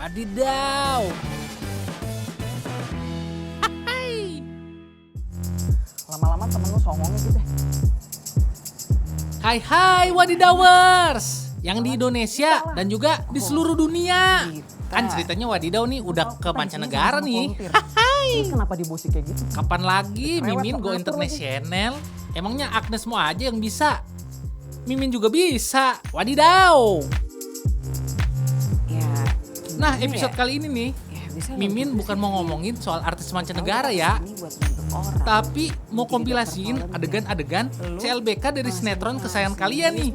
Wadidaw. Hai. Lama-lama temen lu songongnya gitu deh. Hai wadidawers. Yang di Indonesia dan juga di seluruh dunia. Kan ceritanya Wadidaw nih udah ke mancanegara nih. Hai. Kenapa dibusi kayak gitu? Kapan lagi Rewet Mimin go pengatur international? Emangnya Agnes mau aja yang bisa? Mimin juga bisa. Wadidaw. Ya. Nah, episode kali ini nih, Bisa Mimin bukan mau ngomongin soal artis mancanegara ya, tapi mau kompilasiin adegan-adegan CLBK dari sinetron kesayangan kalian nih.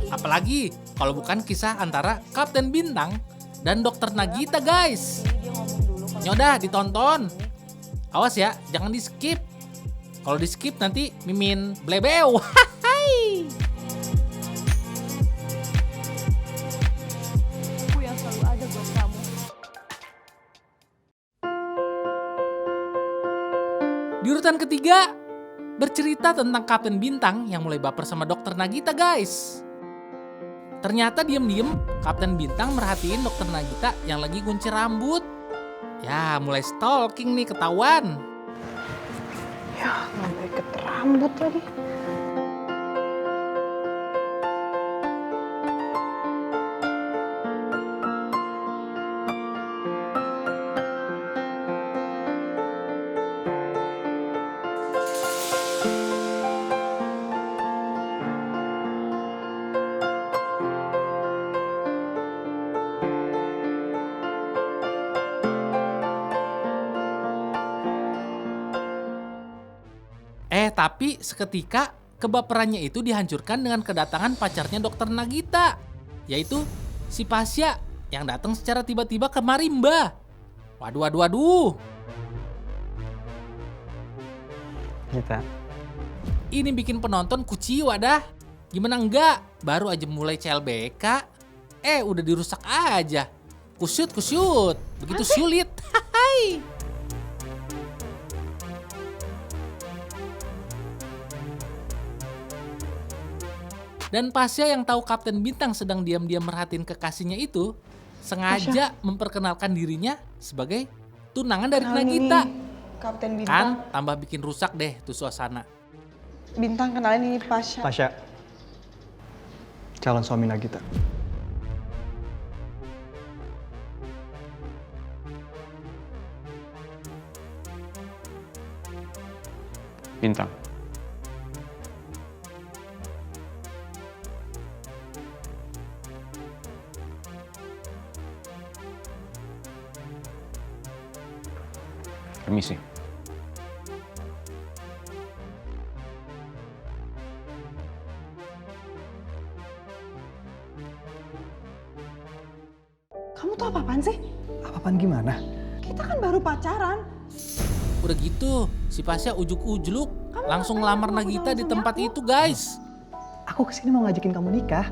Apalagi kalau bukan kisah antara Kapten Bintang dan Dokter Nagita guys. Yaudah ditonton. Awas ya, jangan di skip. Kalau di skip nanti Mimin blebeu. Hai. Aku yang selalu ada buat kamu. Di urutan ketiga, bercerita tentang Kapten Bintang yang mulai baper sama Dokter Nagita guys. Ternyata diem-diem Kapten Bintang merhatiin Dokter Nagita yang lagi kunci rambut. Ya mulai stalking nih ketahuan. Ya, sampai ke rambut lagi. Tapi seketika kebaperannya itu dihancurkan dengan kedatangan pacarnya Dokter Nagita, yaitu si Pasya yang datang secara tiba-tiba ke Marimba. Waduh. Kita. Ini bikin penonton kuciwa dah. Gimana enggak? Baru aja mulai CLBK, udah dirusak aja. Kusyut. Begitu sulit. Hai. Dan Pasya yang tahu Kapten Bintang sedang diam-diam merhatiin kekasihnya itu, sengaja memperkenalkan dirinya sebagai tunangan dari Nagita. Kapten Bintang. Kan tambah bikin rusak deh tuh suasana. Bintang kenalin ini Pasya. Pasya, calon suami Nagita. Bintang. Permisi. Kamu tuh apa-apaan sih? Apa-apaan gimana? Kita kan baru pacaran. Udah gitu, si Pasya ujuk-ujuk langsung ngelamar Nagita di tempat itu guys. Aku kesini mau ngajakin kamu nikah.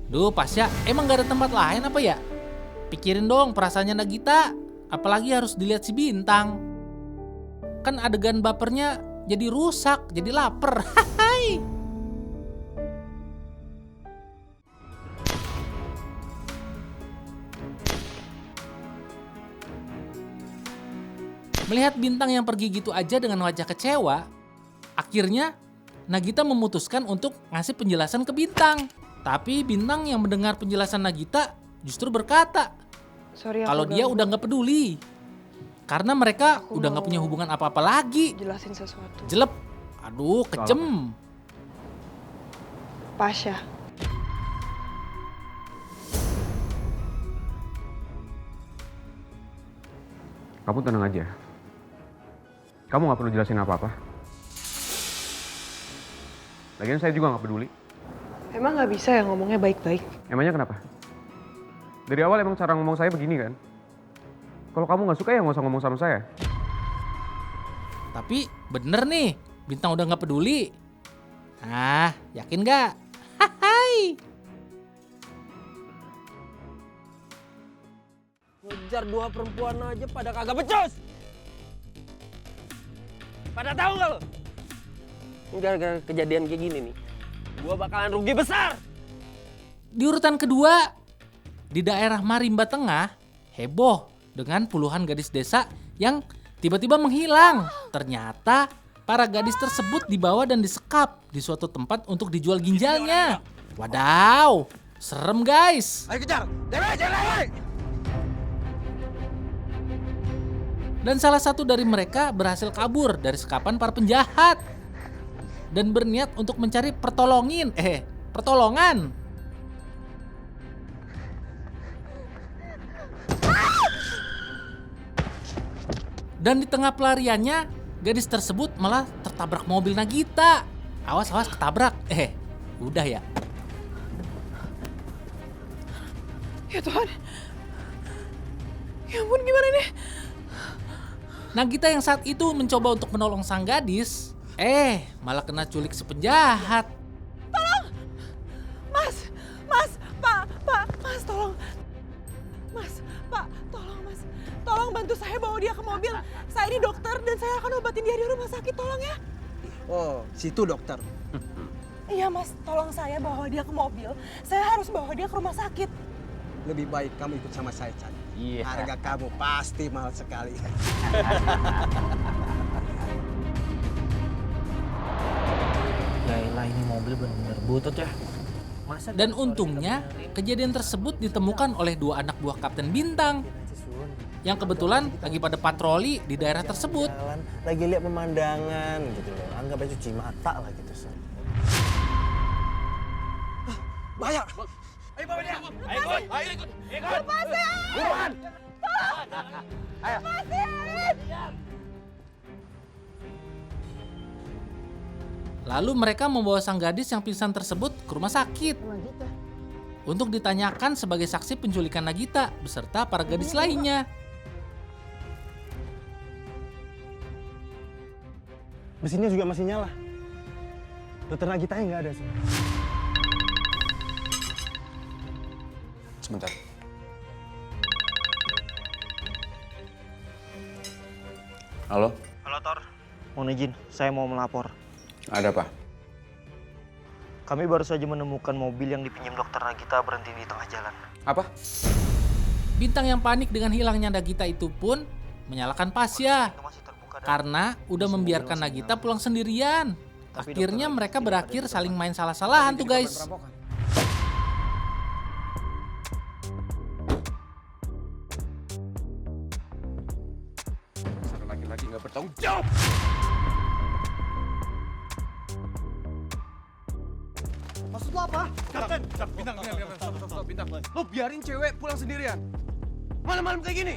Duh Pasya, emang gak ada tempat lain apa ya? Pikirin dong perasaannya Nagita, apalagi harus dilihat si Bintang. Kan adegan bapernya jadi rusak, jadi lapar. Hai. Melihat Bintang yang pergi gitu aja dengan wajah kecewa, akhirnya Nagita memutuskan untuk ngasih penjelasan ke Bintang. Tapi Bintang yang mendengar penjelasan Nagita justru berkata, Sorry kalau dia udah gak peduli. Karena mereka udah gak punya hubungan apa-apa lagi. jelasin sesuatu. Jelep. Aduh, kejem. Pasya. Kamu tenang aja. Kamu gak perlu jelasin apa-apa. Lagian saya juga gak peduli. Emang nggak bisa ya ngomongnya baik-baik? Emangnya kenapa? Dari awal emang cara ngomong saya begini kan? Kalau kamu gak suka ya gak usah ngomong sama saya. Tapi bener nih, Bintang udah gak peduli. Ah, yakin gak? Hai. Ngejar dua perempuan aja pada kagak becus. Pada tahu nggak lo? Gara-gara kejadian kayak gini nih, Gua bakalan rugi besar. Di urutan kedua, di daerah Marimba Tengah, heboh dengan puluhan gadis desa yang tiba-tiba menghilang. Ternyata para gadis tersebut dibawa dan disekap di suatu tempat untuk dijual ginjalnya. Wadaw, serem guys. Ayo kejar. Dewe. Dan salah satu dari mereka berhasil kabur dari sekapan para penjahat dan berniat untuk mencari pertolongan. Dan di tengah pelariannya, gadis tersebut malah tertabrak mobil Nagita. Awas ketabrak. Udah ya. Ya Tuhan. Ya ampun, gimana nih? Nagita yang saat itu mencoba untuk menolong sang gadis, malah kena culik si penjahat. Mas, tolong. Mas, Pak, tolong Mas. Tolong bantu saya bawa dia ke mobil. Saya ini dokter dan saya akan obatin dia di rumah sakit, tolong ya. Oh, situ dokter. Iya Mas, tolong saya bawa dia ke mobil. Saya harus bawa dia ke rumah sakit. Lebih baik kamu ikut sama saya, Chan. Iya. Harga kamu pasti mahal sekali. Yaelah, ini mobil bener-bener butut ya. Dan untungnya, kejadian tersebut ditemukan oleh dua anak buah Kapten Bintang yang kebetulan lagi pada patroli di daerah tersebut. Jalan, lagi lihat pemandangan gitu loh. Anggap aja cuci mata lah gitu. Bahaya. Ayo bawa dia. Ayo ikut. Lepasin. Buruan. Ayo. Lepasin. Lalu mereka membawa sang gadis yang pingsan tersebut ke rumah sakit untuk ditanyakan sebagai saksi penculikan Nagita beserta para gadis lainnya. Mesinnya juga masih nyala. Dokter Nagitanya nggak ada sih. Sebentar. Halo? Halo Tor. Mohon izin, saya mau melapor. Ada apa? Kami baru saja menemukan mobil yang dipinjam dokter Nagita berhenti di tengah jalan. Apa? Bintang yang panik dengan hilangnya Nagita itu pun menyalahkan Pasya karena udah membiarkan Nagita pulang sendirian. Akhirnya mereka berakhir saling main salah-salahan tuh guys. Satu laki-laki nggak bertanggung jawab. Maksud lo apa? Kapten. Bintang. Lo biarin cewek pulang sendirian. Malam-malam kayak gini.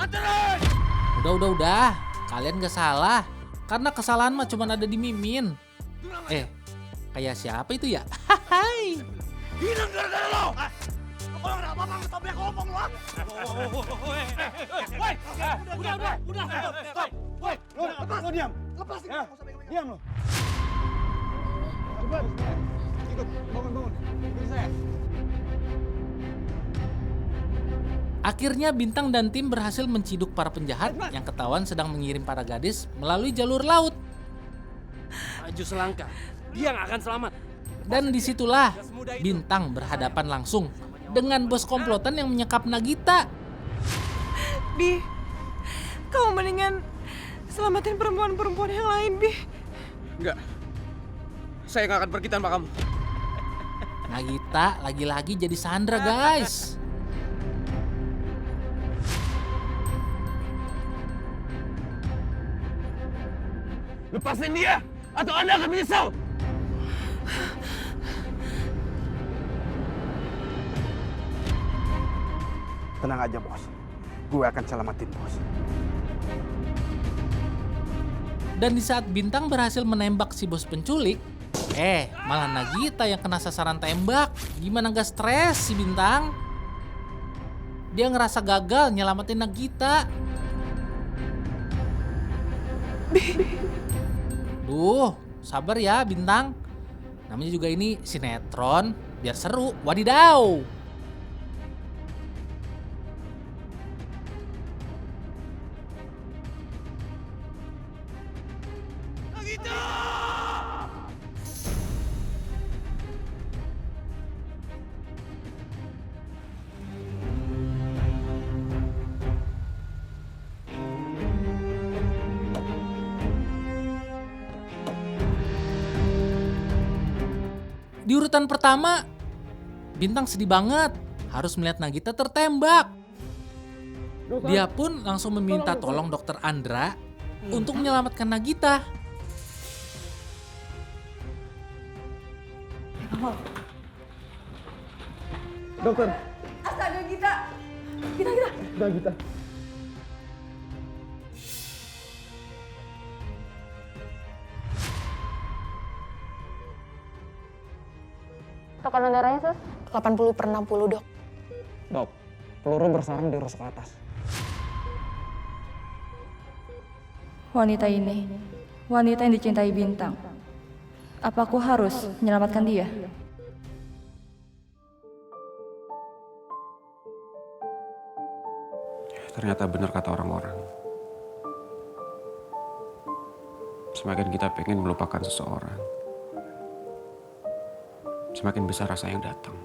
Anterin! Udah. Kalian gak salah. Karena kesalahan mah cuma ada di Mimin. Kayak siapa itu ya? Hai. Hilang gara-gara lo! Kalau nggak apa-apa, ngetopnya ngomong lo! Udah! Lo diam! Lepasin! Diam lo! Cepat! Ikut, bangun! Ikuti saya! Akhirnya Bintang dan tim berhasil menciduk para penjahat yang ketahuan sedang mengirim para gadis melalui jalur laut. Maju selangkah, dia nggak akan selamat. Dan disitulah Bintang berhadapan langsung dengan bos komplotan yang menyekap Nagita. Bi, kamu mendingan selamatin perempuan-perempuan yang lain, Bi. Enggak. Saya nggak akan pergi tanpa kamu. Nagita lagi-lagi jadi Sandra guys. Lepasin dia, atau Anda akan menyesal. Tenang aja bos, gue akan selamatin bos. Dan di saat Bintang berhasil menembak si bos penculik, malah Nagita yang kena sasaran tembak. Gimana gak stres si Bintang? Dia ngerasa gagal nyelamatin Nagita. Duh, sabar ya Bintang. Namanya juga ini sinetron, biar seru. Wadidaw. Di urutan pertama, Bintang sedih banget harus melihat Nagita tertembak. Dia pun langsung meminta tolong Dokter Andra untuk menyelamatkan Nagita. Dokter. Astaga, Gita. Nagita. Tekanan darahnya, Sus? 80/60, Dok. Dok, peluru bersarang di rusuk atas. Wanita ini, wanita yang dicintai Bintang. Apa aku harus menyelamatkan dia? Ternyata benar kata orang-orang. Semakin kita pengen melupakan seseorang, semakin besar rasa yang datang.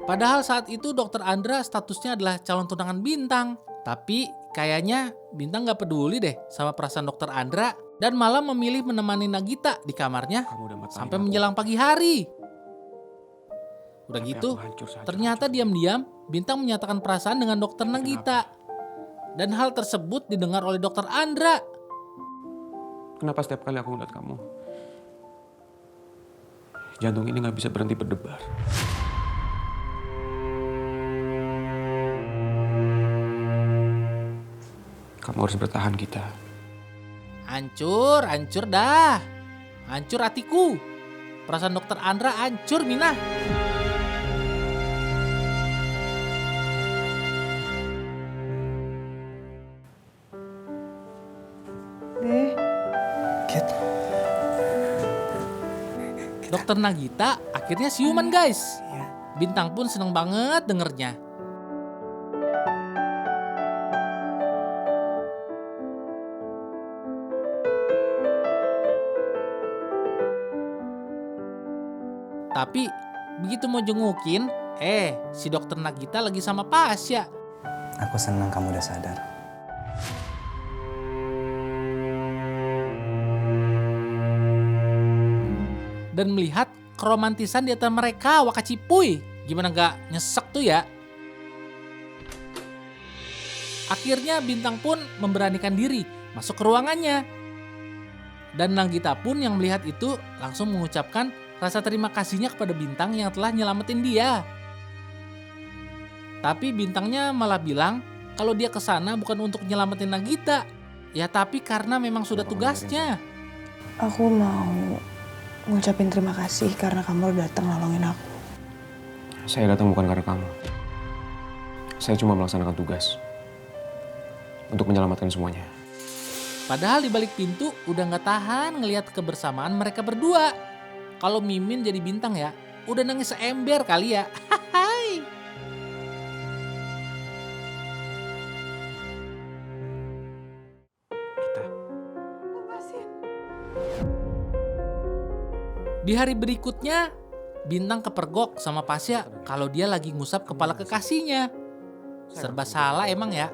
Padahal saat itu Dokter Andra statusnya adalah calon tunangan Bintang. Tapi kayaknya Bintang gak peduli deh sama perasaan Dokter Andra dan malah memilih menemani Nagita di kamarnya Kamu udah matain sampai aku. menjelang pagi hari. Udah Tapi gitu, aku hancur saja, ternyata hancur. diam-diam Bintang menyatakan perasaan dengan Dokter Nagita. Dan hal tersebut didengar oleh Dokter Andra. Kenapa setiap kali aku ngeliat kamu, jantung ini gak bisa berhenti berdebar. Kamu harus bertahan, Gita. Hancur dah. Hancur hatiku. Perasaan Dokter Andra hancur, Mina. Kit, Dokter Nagita akhirnya siuman, guys. Iya. Bintang pun seneng banget dengernya. Tapi begitu mau jengukin, si Dokter Nagita lagi sama Pasya. aku senang kamu udah sadar. Dan melihat keromantisan di antara mereka, wakacipuy. Gimana gak nyesek tuh ya? Akhirnya Bintang pun memberanikan diri masuk ke ruangannya. Dan Nagita pun yang melihat itu langsung mengucapkan rasa terima kasihnya kepada Bintang yang telah nyelamatin dia. Tapi Bintangnya malah bilang kalau dia kesana bukan untuk nyelamatin Nagita. Ya tapi karena memang sudah tugasnya. Aku mau ngucapin terima kasih karena kamu udah datang nolongin aku. Saya datang bukan karena kamu. Saya cuma melaksanakan tugas untuk menyelamatkan semuanya. Padahal di balik pintu udah nggak tahan ngelihat kebersamaan mereka berdua. Kalau Mimin jadi Bintang ya, udah nangis seember kali ya. Hai. Kita. Di hari berikutnya, Bintang kepergok sama Pasya kalau dia lagi ngusap kepala kekasihnya. Serba salah emang ya.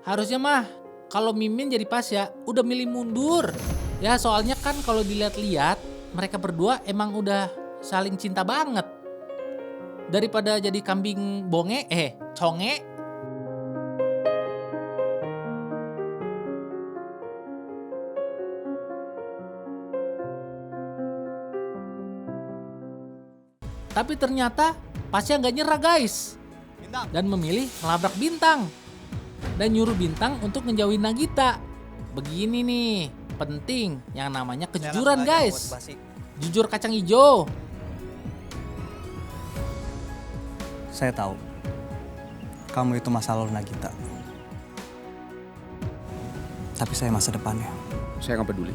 Harusnya mah kalau Mimin jadi Pasya udah milih mundur. Ya soalnya kan kalau dilihat-lihat mereka berdua emang udah saling cinta banget. Daripada jadi kambing conge. Tapi ternyata Pasya nggak nyerah, guys. Dan memilih melabrak Bintang. Dan nyuruh Bintang untuk ngejauhin Nagita. Begini nih, penting yang namanya kejujuran, guys. Jujur kacang hijau. Saya tahu, kamu itu masa lalu Nagita. Tapi saya masa depannya. Saya nggak peduli.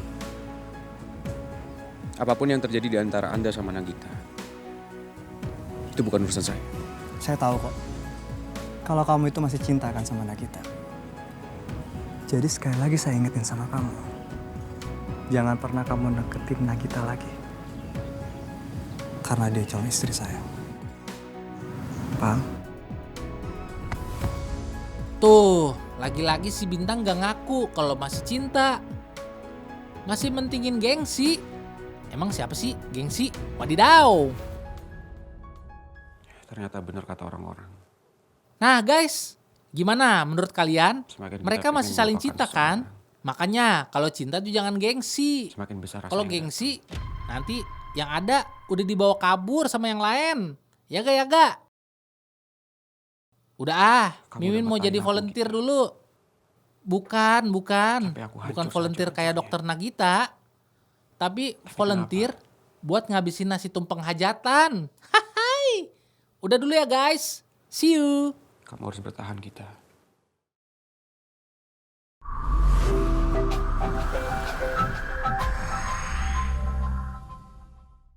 Apapun yang terjadi di antara Anda sama Nagita, itu bukan urusan saya. Saya tahu kok, kalau kamu itu masih cinta kan sama Nagita. Jadi sekali lagi saya ingetin sama kamu, jangan pernah kamu deketin Nagita lagi. Karena dia calon istri saya. Paham? Tuh, lagi-lagi si Bintang gak ngaku kalau masih cinta. Masih mentingin gengsi. Emang siapa sih gengsi? Wadidaw. Ternyata benar kata orang-orang. Nah guys, gimana menurut kalian? Semakin kita Mereka masih pengen saling melupakan cinta kan? seseorang, Makanya kalau cinta tuh jangan gengsi. semakin besar rasa Kalau yang gengsi, nanti yang ada udah dibawa kabur sama yang lain. Ya gak, ya gak? Udah Kamu Mimin udah mau ngatain jadi aku volunteer gitu. dulu. Bukan. Tapi aku Bukan hancur volunteer saja kayak rasanya. dokter Nagita. Tapi volunteer buat ngabisin nasi tumpeng hajatan. Hai. Udah dulu ya guys. See you. Kamu harus bertahan, Gita.